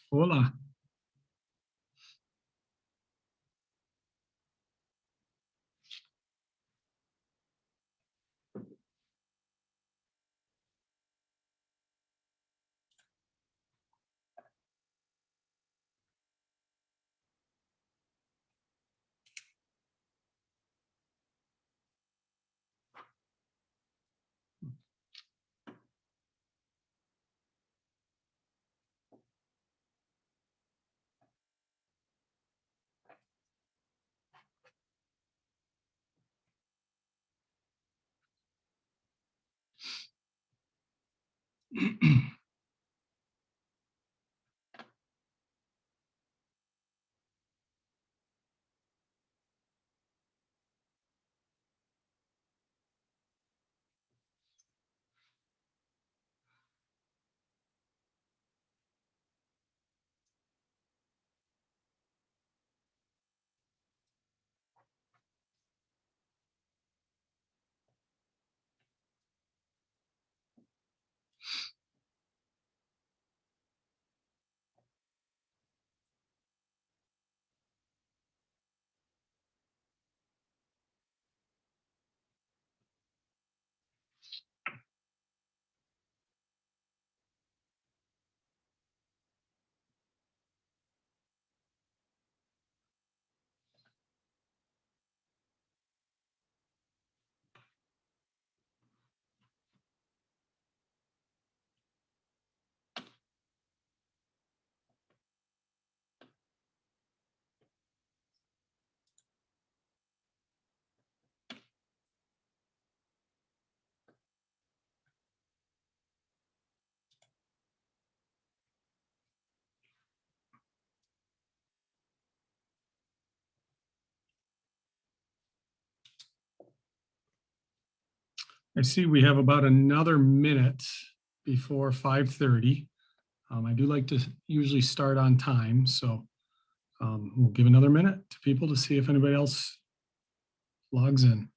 Hola. I see we have about another minute before 5:30. I do like to usually start on time, so we'll give another minute to people to see if anybody else logs in.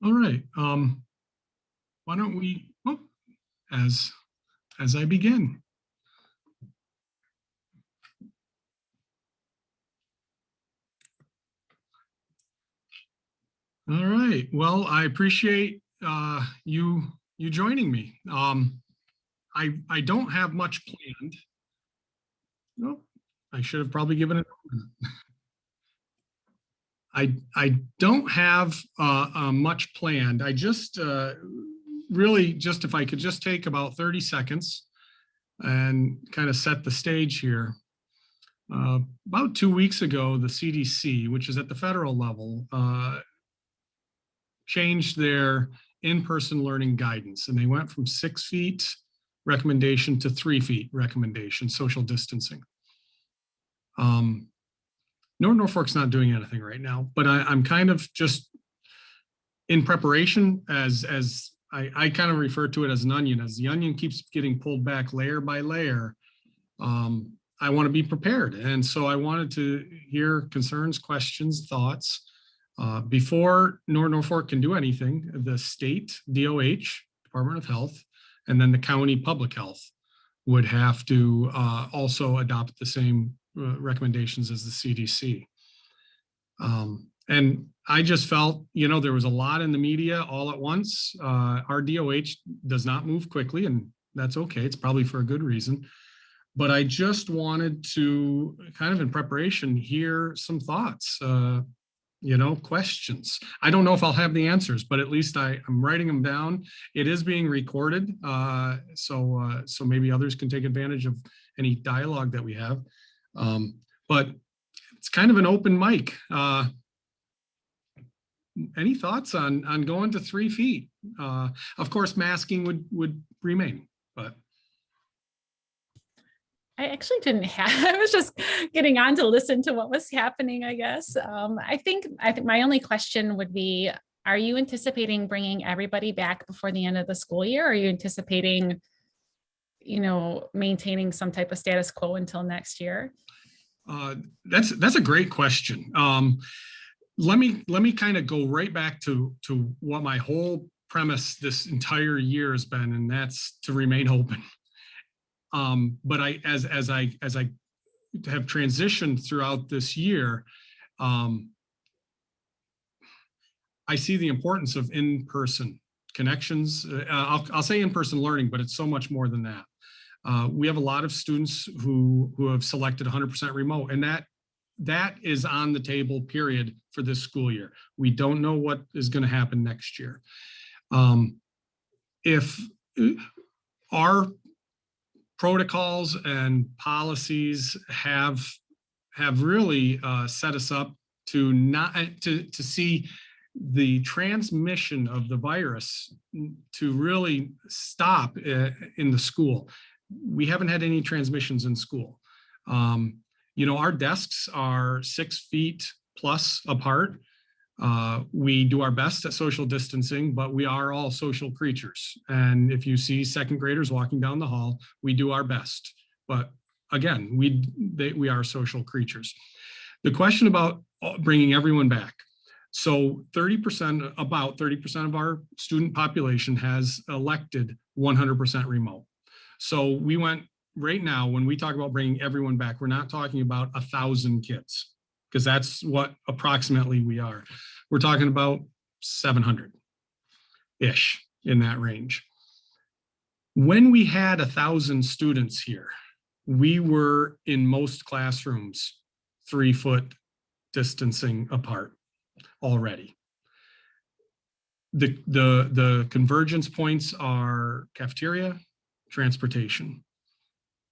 All right. Why don't we, as I begin. All right. Well, I appreciate you joining me. I don't have much planned. No, I should have probably given it. I don't have much planned. I just really just if I could just take about 30 seconds and kind of set the stage here. About 2 weeks ago, the CDC, which is at the federal level, changed their in-person learning guidance, and they went from 6 feet recommendation to 3 feet recommendation, social distancing. Norfolk's not doing anything right now, but I'm kind of just in preparation as I kind of refer to it as an onion. As the onion keeps getting pulled back layer by layer, I want to be prepared. And so I wanted to hear concerns, questions, thoughts. Before Norfolk can do anything, the state DOH, Department of Health, and then the county public health would have to also adopt the same recommendations as the CDC. And I just felt, there was a lot in the media all at once. Our DOH does not move quickly, and that's okay. It's probably for a good reason. But I just wanted to, kind of in preparation, hear some thoughts, questions. I don't know if I'll have the answers, but at least I'm writing them down. It is being recorded, so maybe others can take advantage of any dialogue that we have. But it's kind of an open mic. Any thoughts on going to 3 feet? Of course, masking would remain, but. I actually didn't have, I was just getting on to listen to what was happening, I guess. I think my only question would be, are you anticipating bringing everybody back before the end of the school year? Or are you anticipating, maintaining some type of status quo until next year? That's a great question. Let me kind of go right back to what my whole premise this entire year has been, and that's to remain open. But as I have transitioned throughout this year, I see the importance of in-person connections. I'll say in-person learning, but it's so much more than that. We have a lot of students who have selected 100% remote, and that is on the table, period, for this school year. We don't know what is going to happen next year. If our protocols and policies have really set us up to see the transmission of the virus to really stop in the school. We haven't had any transmissions in school. Our desks are 6 feet plus apart. We do our best at social distancing, but we are all social creatures. And if you see second graders walking down the hall, we do our best. But again, we are social creatures. The question about bringing everyone back. So about 30% of our student population has elected 100% remote. So we went right now, when we talk about bringing everyone back, we're not talking about 1,000 kids, because that's what approximately we are. We're talking about 700-ish, in that range. When we had 1,000 students here, we were in most classrooms 3-foot distancing apart already. The convergence points are cafeteria, transportation.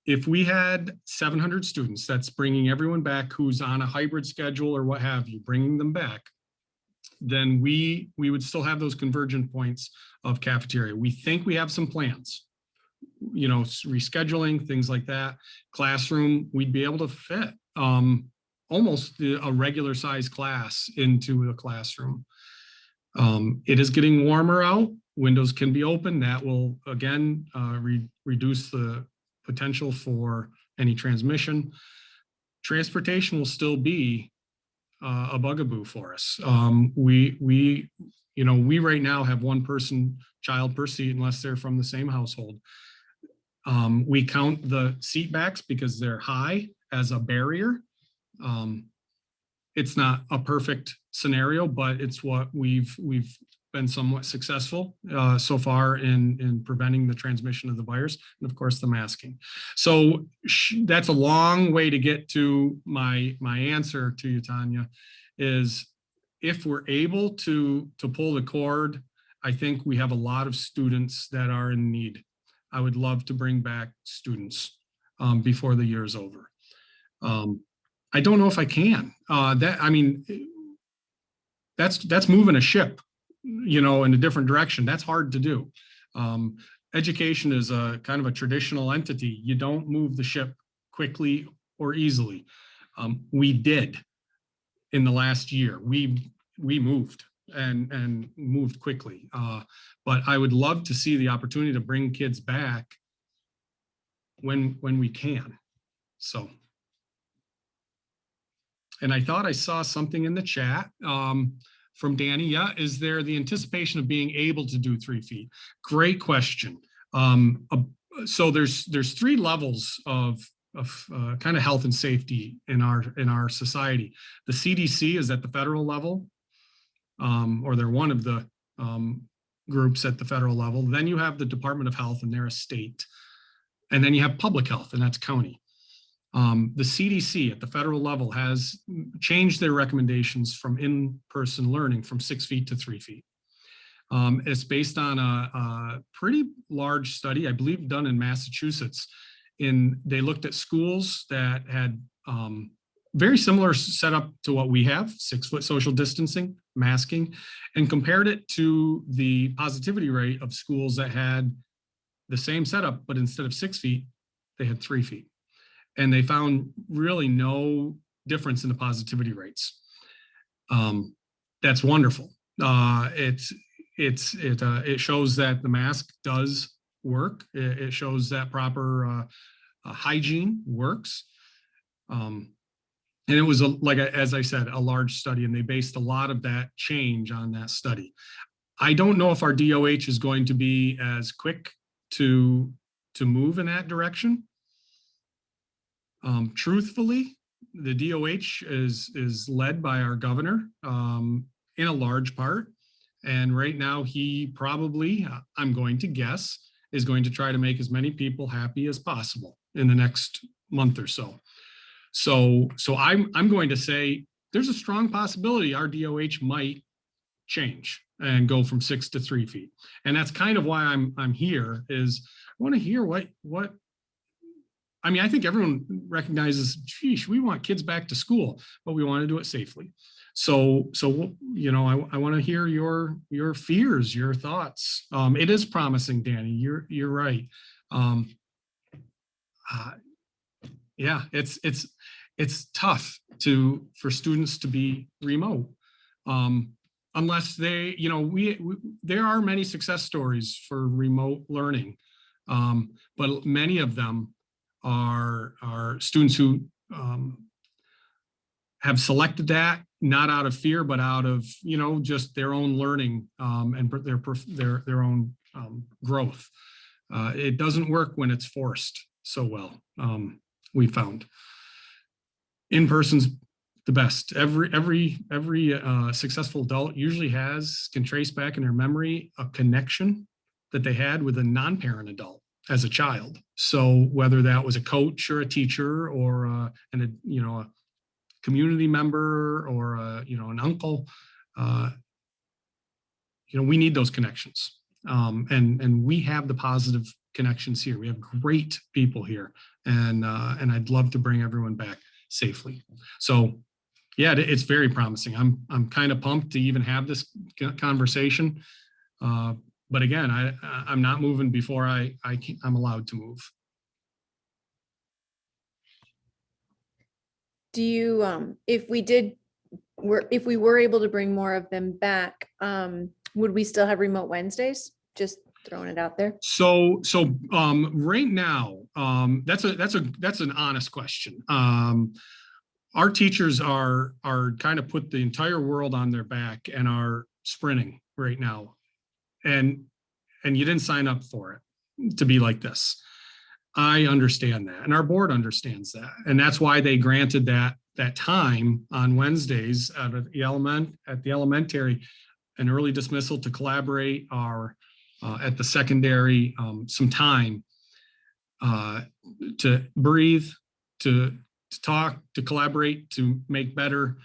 If we had 700 students, that's bringing everyone back who's on a hybrid schedule or what have you, bringing them back, then we would still have those convergent points of cafeteria. We think we have some plans, rescheduling, things like that. Classroom, we'd be able to fit almost a regular size class into the classroom. It is getting warmer out. Windows can be open. That will, again, reduce the potential for any transmission. Transportation will still be a bugaboo for us. We right now have one child per seat unless they're from the same household. We count the seat backs because they're high as a barrier. It's not a perfect scenario, but it's what we've been somewhat successful so far in preventing the transmission of the virus, and of course the masking. So that's a long way to get to my answer to you, Tanya, is if we're able to pull the cord, I think we have a lot of students that are in need. I would love to bring back students before the year is over. I don't know if I can. That's moving a ship, in a different direction. That's hard to do. Education is a kind of a traditional entity. You don't move the ship quickly or easily. We did in the last year. We moved and moved quickly. But I would love to see the opportunity to bring kids back when we can. So. And I thought I saw something in the chat from Danny. Yeah, is there the anticipation of being able to do 3 feet? Great question. So there's 3 levels of kind of health and safety in our society. The CDC is at the federal level, or they're one of the groups at the federal level. Then you have the Department of Health, and they're a state. And then you have public health, and that's county. The CDC at the federal level has changed their recommendations from in-person learning from 6 feet to 3 feet. It's based on a pretty large study, I believe, done in Massachusetts. They looked at schools that had very similar setup to what we have, 6-foot social distancing, masking, and compared it to the positivity rate of schools that had the same setup, but instead of 6 feet, they had 3 feet. And they found really no difference in the positivity rates. That's wonderful. It shows that the mask does work. It shows that proper hygiene works. And it was, as I said, a large study, and they based a lot of that change on that study. I don't know if our DOH is going to be as quick to move in that direction. Truthfully, the DOH is led by our governor in a large part. And right now he probably, I'm going to guess, is going to try to make as many people happy as possible in the next month or so. So I'm going to say there's a strong possibility our DOH might change and go from 6 to 3 feet. And that's kind of why I'm here, is I want to hear what I mean, I think everyone recognizes, geez, we want kids back to school, but we want to do it safely. So you know, I want to hear your fears, your thoughts. It is promising, Danny. You're right. Yeah, it's tough for students to be remote, unless they, you know, there are many success stories for remote learning, but many of them are students who have selected that not out of fear, but out of, you know, just their own learning and their own growth. It doesn't work when it's forced so well. We found in-person's the best. Every successful adult usually can trace back in their memory a connection that they had with a non-parent adult as a child. So whether that was a coach or a teacher or a community member or an uncle, we need those connections. And we have the positive connections here. We have great people here, and I'd love to bring everyone back safely. So yeah, it's very promising. I'm kind of pumped to even have this conversation. But again, I'm not moving before I'm allowed to move. Do you, if we were able to bring more of them back, would we still have remote Wednesdays? Just throwing it out there. So right now, that's an honest question. Our teachers are kind of put the entire world on their back and are sprinting right now. And you didn't sign up for it to be like this. I understand that, and our board understands that, and that's why they granted that time on Wednesdays at the elementary, an early dismissal to collaborate, at the secondary some time to breathe, to talk, to collaborate, to make better.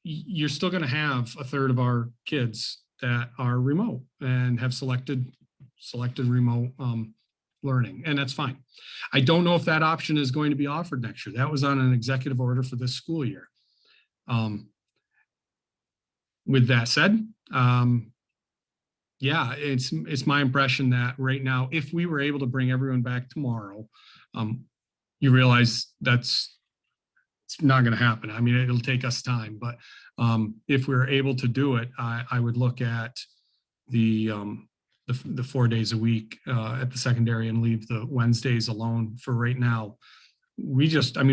You're still going to have a third of our kids that are remote and have selected remote learning, and that's fine. I don't know if that option is going to be offered next year. That was on an executive order for this school year. With that said, yeah, it's my impression that right now, if we were able to bring everyone back tomorrow, you realize it's not going to happen. I mean, it'll take us time, but if we're able to do it, I would look at the 4 days a week at the secondary and leave the Wednesdays alone for right now. Mr.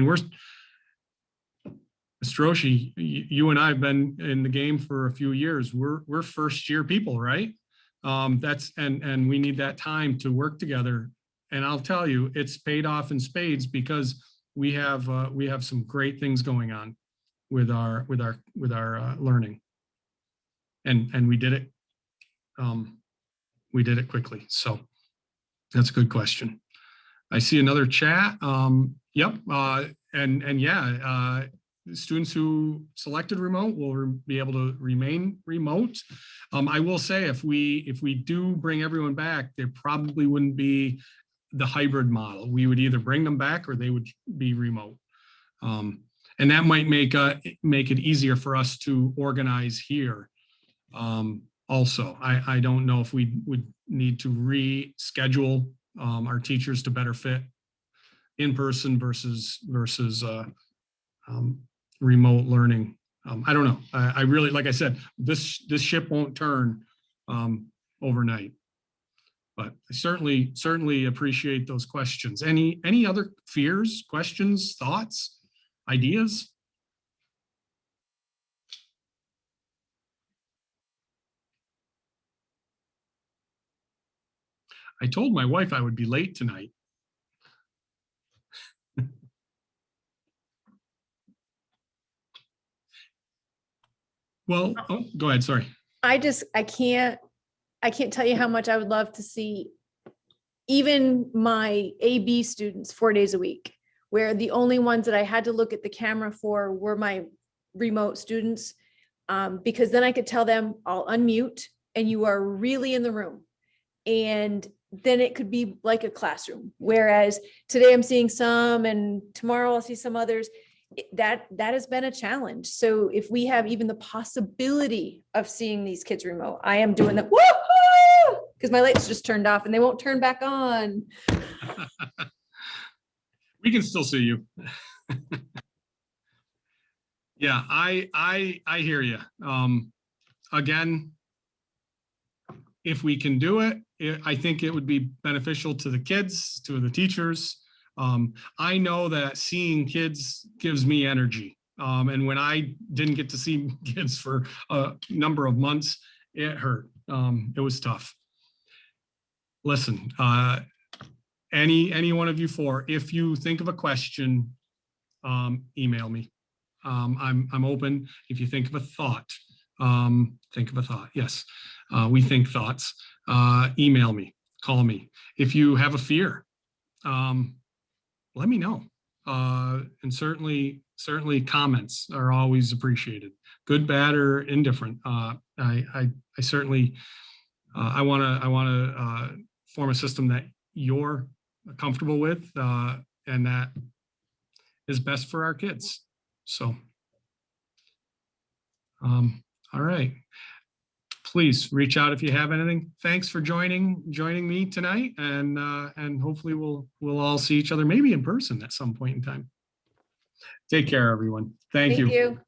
Oshie, you and I have been in the game for a few years. We're first year people, right? And we need that time to work together. And I'll tell you, it's paid off in spades because we have some great things going on with our learning, and we did it. We did it quickly. So That's a good question. I see another chat. Yep. And yeah, students who selected remote will be able to remain remote. I will say if we do bring everyone back, there probably wouldn't be the hybrid model. We would either bring them back or they would be remote. And that might make it easier for us to organize here. Also, I don't know if we would need to reschedule our teachers to better fit in person versus remote learning. I don't know. I really, like I said, this ship won't turn overnight. But I certainly appreciate those questions. Any other fears, questions, thoughts, ideas? I told my wife I would be late tonight. Well, oh, go ahead, sorry. I can't tell you how much I would love to see even my AB students 4 days a week, where the only ones that I had to look at the camera for were my remote students, because then I could tell them I'll unmute and you are really in the room. And then it could be like a classroom. Whereas today I'm seeing some and tomorrow I'll see some others. That has been a challenge. So if we have even the possibility of seeing these kids remote, I am doing the woohoo, because my lights just turned off and they won't turn back on. We can still see you. Yeah, I hear you. Again, if we can do it, I think it would be beneficial to the kids, to the teachers. I know that seeing kids gives me energy. And when I didn't get to see kids for a number of months, it hurt. It was tough. Listen, any one of you four, if you think of a question, email me. I'm open. If you think of a thought, Yes, we think thoughts. Email me, call me. If you have a fear, let me know. And certainly comments are always appreciated, good, bad, or indifferent. I certainly, I want to form a system that you're comfortable with, and that is best for our kids. So, all right. Please reach out if you have anything. Thanks for joining me tonight, and hopefully we'll all see each other maybe in person at some point in time. Take care, everyone. Thank you. Thank you.